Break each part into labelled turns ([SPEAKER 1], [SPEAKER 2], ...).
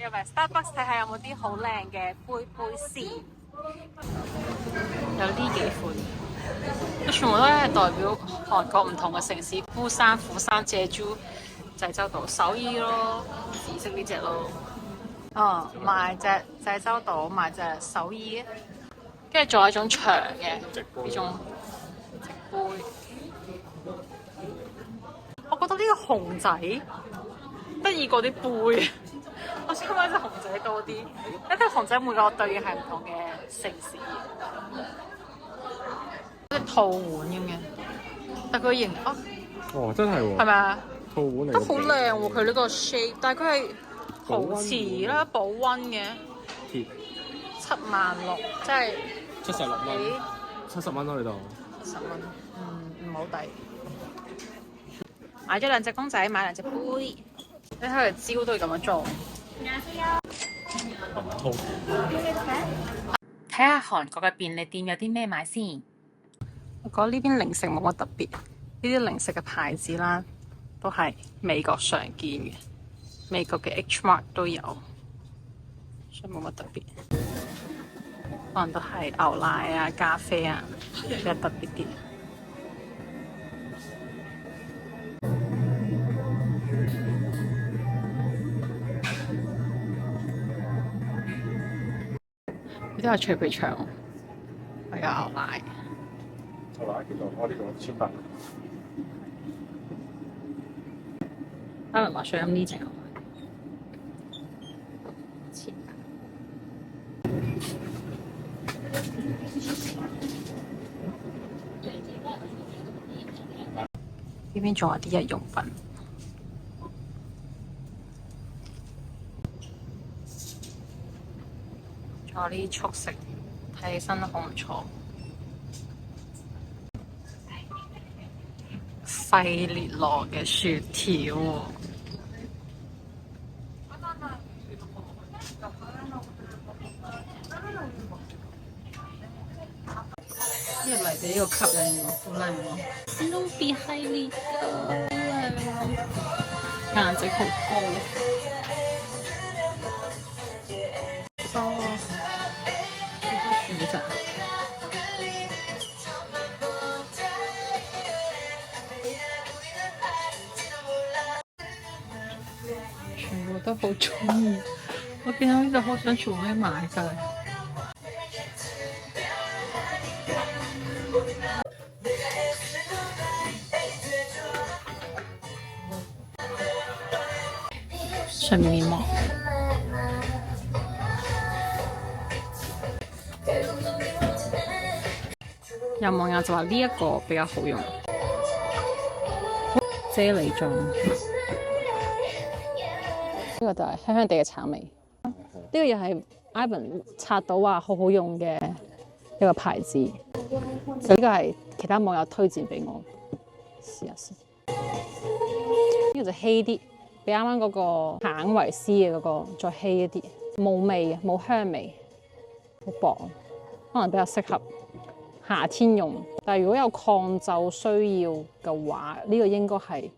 [SPEAKER 1] 入嚟 Starbucks 睇下有冇啲好靚嘅杯先。有呢幾款，佢全部都係代表韓國唔同嘅城市，釜山、釜山、濟州、濟州島、首爾咯，紫色呢隻咯。賣隻濟州島，賣隻首爾，跟住仲有一種長嘅呢種直杯。我覺得呢個熊仔得意過啲杯，我想買隻熊仔多啲。因為熊仔每個對嘅係唔同嘅城市，好似套碗咁嘅，但佢型
[SPEAKER 2] 哦，真係喎，
[SPEAKER 1] 係咪啊？
[SPEAKER 2] 套碗嚟
[SPEAKER 1] 都好靚喎，佢呢個 shape，但係佢係陶瓷啦，保溫嘅，
[SPEAKER 2] 鐵
[SPEAKER 1] 76000，即係
[SPEAKER 2] 76蚊，70蚊咯呢度。
[SPEAKER 1] 10蚊，唔好抵。買咗2隻公仔，買2隻杯，你睇佢招都要咁樣做。睇下韓國嘅便利店有啲咩買先。我覺得呢邊零食冇乜特別，呢啲零食嘅牌子啦，都係美國常見嘅，美國嘅 H Mart 都有，所以冇乜特別。可能都係牛奶啊、咖啡啊比較特別啲。呢啲係脆皮腸，係有牛奶。
[SPEAKER 2] 牛奶叫做我呢個千八。
[SPEAKER 1] 阿文話想飲呢隻牛奶，千八。呢邊仲有啲日用品。仲有啲速食，睇起身都好唔錯。費列羅嘅雪條，呢個嚟自呢個吸引我，好靚喎！Snoopy 系列㗎，顏值好高。選擇。全部都好中意，我見到呢度好想全部都買晒。上面面膜。有網友就話呢一個比較好用，啫喱狀。呢個就係香香地嘅橙味。呢個又係 Ivan 刷到話好好用嘅一個牌子。呢個係其他網友推薦俾我，試下先。呢個就稀啲，比啱啱嗰個橙維斯嘅嗰個再稀一啲，冇味嘅，冇香味，好薄，可能比較適合夏天用。但係如果有抗皺需要嘅話，呢個應該係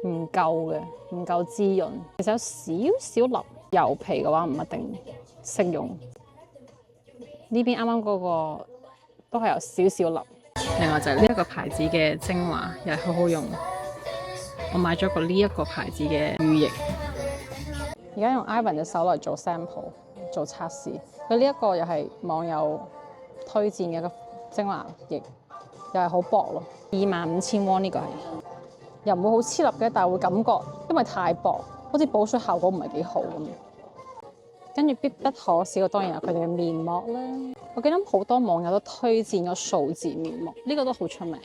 [SPEAKER 1] 唔夠嘅，唔夠滋潤。其實有少少粒，油皮嘅話唔一定適用。呢邊啱啱嗰個都係有少少粒。另外就係呢一個牌子嘅精華，又係好好用。我買咗個呢一個牌子嘅乳液。而家用 Ivan 嘅手嚟做 sample 做測試。佢呢一個又係網友推薦嘅一個精華液，又係好薄咯，25000 won 呢個係。又唔會好黐立嘅，但係會感覺因為太薄，好似補水效果唔係幾好咁。跟住必不可少嘅當然係佢哋嘅面膜啦。我記得好多網友都推薦咗數字面膜，呢個都好出名。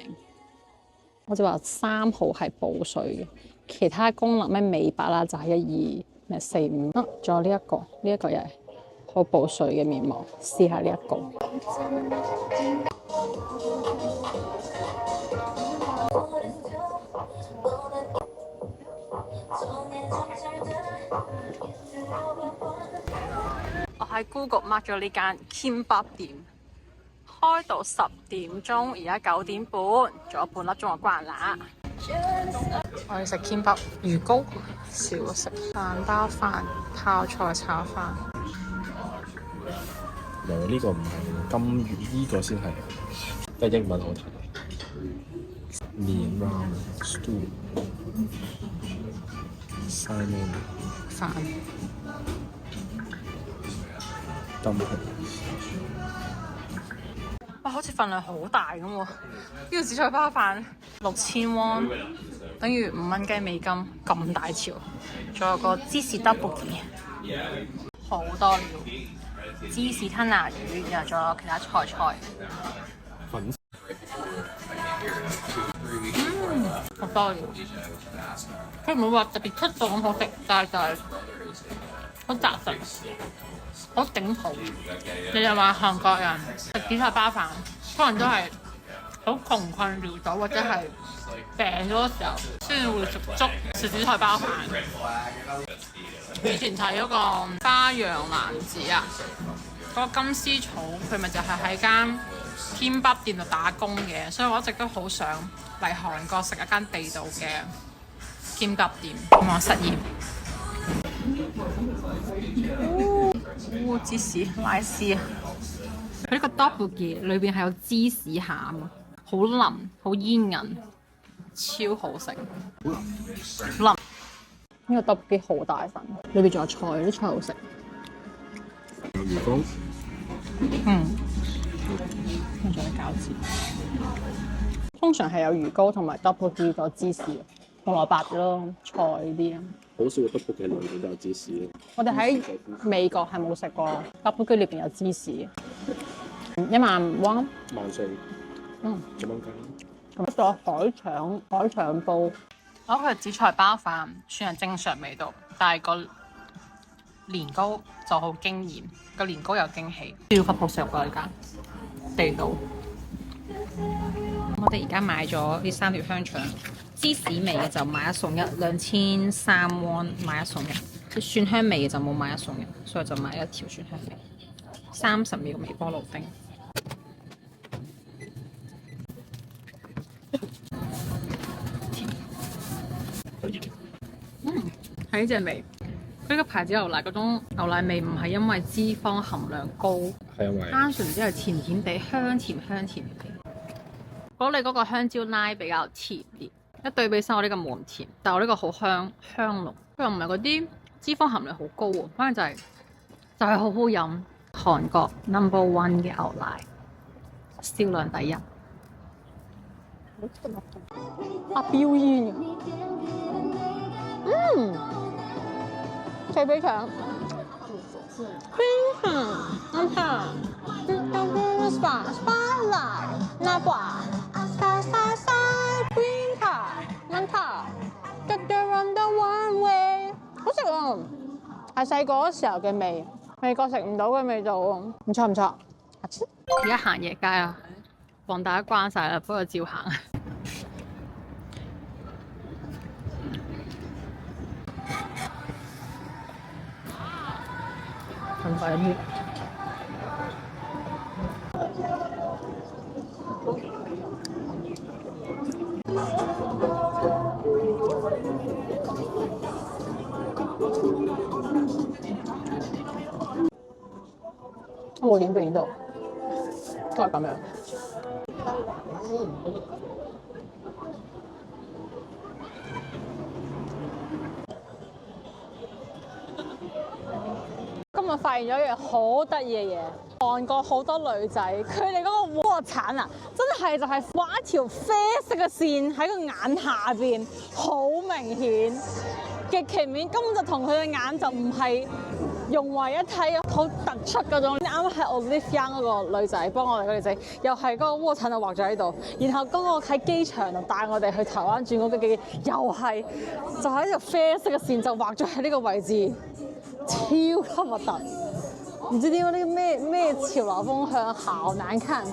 [SPEAKER 1] 我就話3號係補水嘅，其他功能咩美白啦就係1、2咩4、5。仲有呢一個，呢一個又係好補水嘅面膜，試下呢一個。我喺 Google mark 咗呢間 Kimbap 店，開到10點鐘，而家9點半，仲有半粒鐘就關啦。我哋食 kimbap 魚糕，少食飯包飯、泡菜炒飯。
[SPEAKER 2] 呢個唔係金魚，呢個先係，即係英文好睇。麵 ramen stew salmon
[SPEAKER 1] 飯。哇！好似份量好大咁喎，呢個紫菜包飯6000 won，等於5蚊雞美金咁大條，仲有個芝士 tteokbokki，好多料，芝士吞拿魚，然後仲有其他菜。好多料，佢唔會話特別出眾咁好食，但係就係好扎實。好頂肚，你就話韓國人食紫菜包飯，可能都係好窮困潦倒，或者係病咗嘅時候先會食粥食紫菜包飯。以前睇嗰個《花樣男子》啊，嗰個金絲草佢咪就係喺間kimbap店度打工嘅，所以我一直都好想嚟韓國食一間地道嘅kimbap店。咁我實驗。芝士拉絲啊！佢呢個 tteokbokki 裏邊係有芝士餡啊，好腍，好煙韌，超好食。腍呢個 tteokbokki 好大份，裏邊仲有菜，啲菜好食。
[SPEAKER 2] 有魚糕。
[SPEAKER 1] 跟住仲有餃子。通常係有魚糕同埋 tteokbokki 個芝士，紅蘿蔔咯，菜呢啲啊。
[SPEAKER 2] 好少個 tteokbokki 裏邊都有芝士咯。
[SPEAKER 1] 我哋喺美國係冇食過 tteokbokki 裏邊有芝士嘅，10000 won。
[SPEAKER 2] 14,000。幾蚊雞？
[SPEAKER 1] 咁仲有海腸煲。我覺得佢紫菜包飯算係正常味道，但係個年糕就好驚豔，個年糕有驚喜，超級好食㗎呢間地道。我哋而家買咗呢3條香腸，芝士味嘅就買1送1，2300 won 買1送1。即蒜香味嘅就冇買1送1，所以就買1條蒜香味。30秒微波爐叮。係呢隻味。佢呢個牌子牛奶嗰種牛奶味唔係因為脂肪含量高，
[SPEAKER 2] 係因為
[SPEAKER 1] 單純只係甜甜地香甜地。我覺得你嗰個香蕉奶比較甜啲，一對比翻我呢個冇咁甜，但係我呢個好香濃，佢又唔係嗰啲脂肪含量好高喎，反正就係好好飲。韓國 No.1 嘅牛奶，銷量第一。飆煙脆皮腸，冰糖，啱香。好食喎，係細個嗰時候嘅味，美國食唔到嘅味道喎，唔錯。而家行夜街啊，防大家關晒啦，不過照行。很快啲。我點變到都係咁樣。今日發現咗一樣好得意嘅嘢，韓國好多女仔佢哋嗰個臥蠶啊，真係就係畫一條啡色嘅線喺個眼下邊，好明顯，極其明顯，根本就同佢嘅眼就唔係融為一體，好突出嗰種。啱啱係 Olivia 嗰個女仔幫我哋嗰女仔，又係嗰個臥蠶就畫咗喺度，然後嗰個喺機場度帶我哋去台灣轉嗰個機，又係就係一條啡色嘅線就畫咗喺呢個位置。超級核突，唔知點解呢個咩潮流風向，好難看。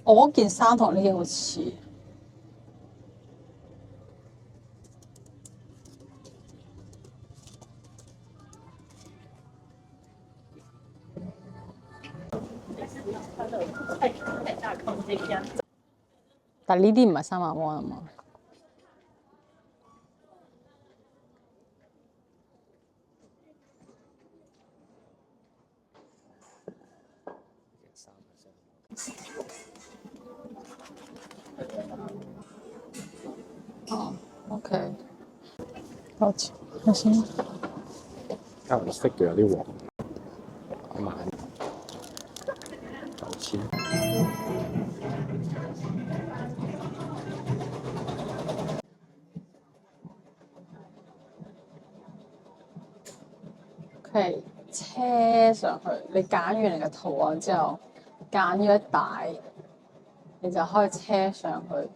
[SPEAKER 1] 我嗰件衫同呢件好似。但呢啲唔係30000啊嘛。哦，OK，多謝，開心。
[SPEAKER 2] 加唔識嘅有啲黃，我買9000。
[SPEAKER 1] OK，車上去，你揀完你嘅圖案之後，揀咗一帶，你就可以車上去。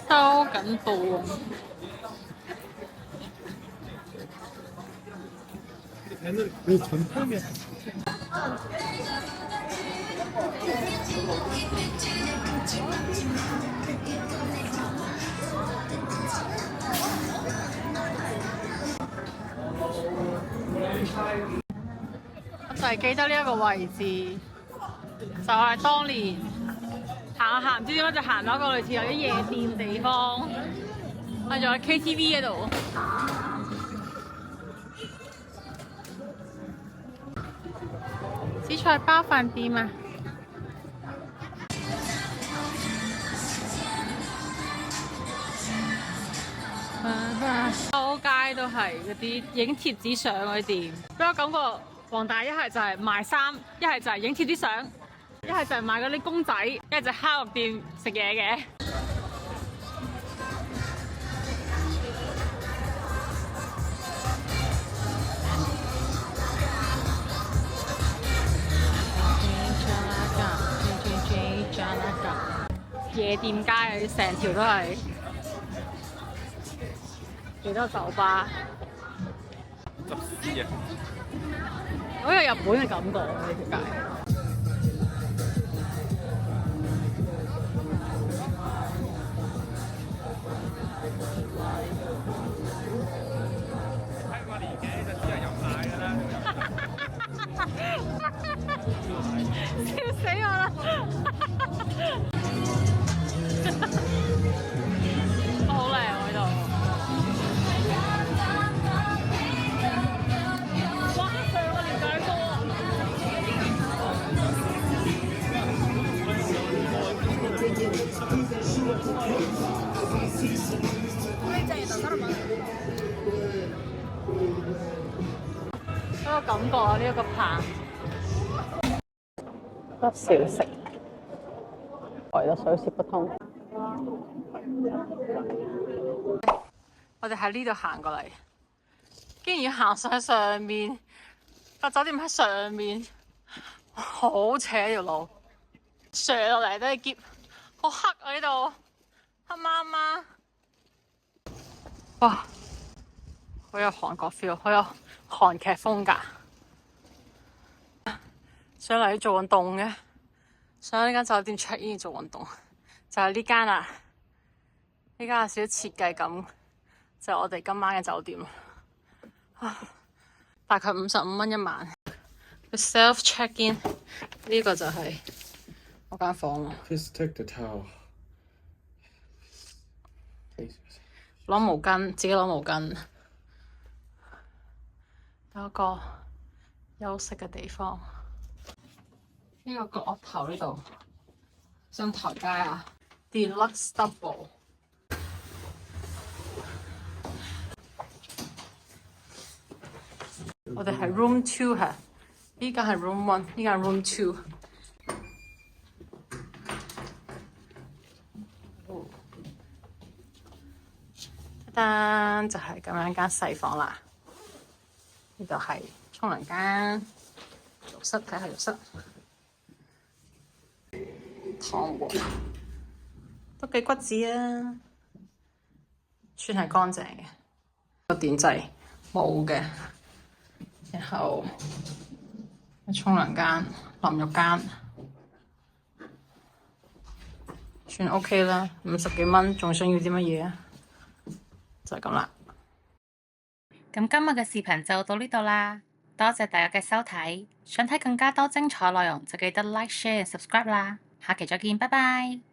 [SPEAKER 1] 收緊步啊！我就係記得呢一個位置，就係當年行唔知點解就行到一個類似有啲夜店地方，仲有 KTV 喺度。紫菜包飯店啊！周街都係嗰啲影貼紙相嗰啲店，俾我感覺黃大一係就係賣衫，一係就係影貼紙相，一係就係賣嗰啲公仔，一係就係烤肉店食嘢嘅。夜店街成條都係幾多酒吧，
[SPEAKER 2] 執屎啊！
[SPEAKER 1] 好有日本嘅感覺呢條街。
[SPEAKER 2] 睇我年紀就只係飲奶㗎啦。
[SPEAKER 1] 笑死我啦！好靚喎呢度。哇！上個年代歌啊！嗰個感覺啊，呢一個棚。得小食，來到水泄不通。我哋喺呢度行過嚟，竟然要行上上面，個酒店喺上面，好斜條路，上落嚟都係劫，好黑啊呢度，黑媽媽。哇，好有韓國 feel， 好有韓劇風格。上嚟做運動嘅，上呢間酒店 check in 做運動，就係呢間啦。呢間有少少設計感，就係我哋今晚嘅酒店。大概55蚊一晚。self check in 呢個就係我間房啦。
[SPEAKER 2] Please take the towel。
[SPEAKER 1] 攞毛巾，自己攞毛巾。有一個休息嘅地方。呢個角落頭呢度，上台階啊 ，Deluxe Double。我哋係 Room 2嚇，呢間係 Room 1，呢間係 Room 2。單就係咁樣間細房啦。呢度係沖涼間、浴室，睇下浴室。躺喎，都幾骨子啊，算係乾淨嘅。個電掣冇嘅，然後沖涼間、淋浴間算 OK 啦，50幾蚊，仲想要啲乜嘢啊？就係咁啦。
[SPEAKER 3] 咁今日嘅視頻就到呢度啦，多謝大家嘅收睇。想睇更加多精彩內容就記得 Like、Share、Subscribe 啦。下期再見，拜拜。